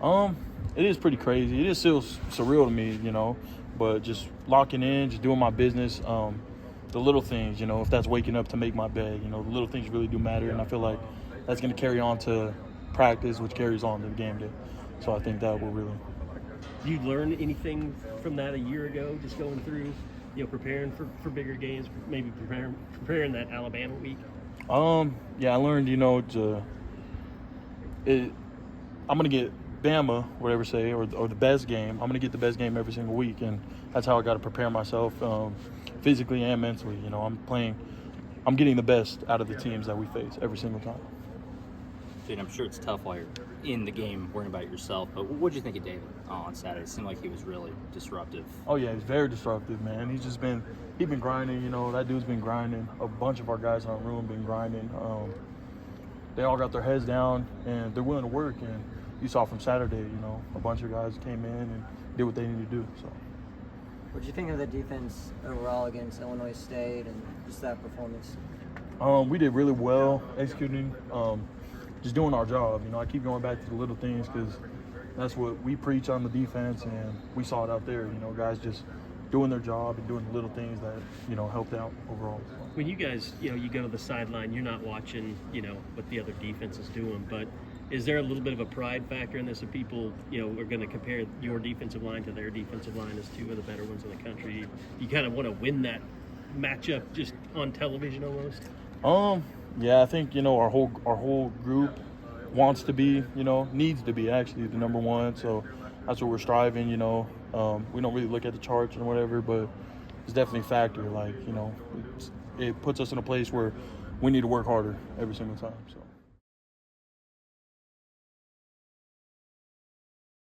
Um, it is pretty crazy. It is still surreal to me, but just locking in, just doing my business. The little things, if that's waking up to make my bed, the little things really do matter, and I feel like that's going to carry on to practice, which carries on to the game day. So I think that will really. Do you learn anything from that a year ago, just going through, preparing for bigger games, maybe preparing that Alabama week? Yeah, I learned, I'm gonna get Bama, whatever say, or the best game. I'm gonna get the best game every single week, and that's how I got to prepare myself, physically and mentally. I'm getting the best out of the teams that we face every single time. Dude, I'm sure it's tough while you're in the game worrying about yourself, but what did you think of David on Saturday? It seemed like he was really disruptive. Oh yeah, he's very disruptive, man. He's been grinding. That dude's been grinding. A bunch of our guys in our room been grinding. They all got their heads down and they're willing to work. And you saw from Saturday, a bunch of guys came in and did what they needed to do. So. What did you think of the defense overall against Illinois State and just that performance? We did really well executing, just doing our job. I keep going back to the little things because that's what we preach on the defense, and we saw it out there. Guys just doing their job and doing the little things that helped out overall. When you guys, you go to the sideline, you're not watching, what the other defense is doing, but is there a little bit of a pride factor in this? If people, are going to compare your defensive line to their defensive line as two of the better ones in the country, you kind of want to win that matchup just on television almost? Yeah, I think our whole group wants to be, needs to be actually the number one. So that's what we're striving. We don't really look at the charts and whatever, but it's definitely a factor. Like it puts us in a place where we need to work harder every single time. So.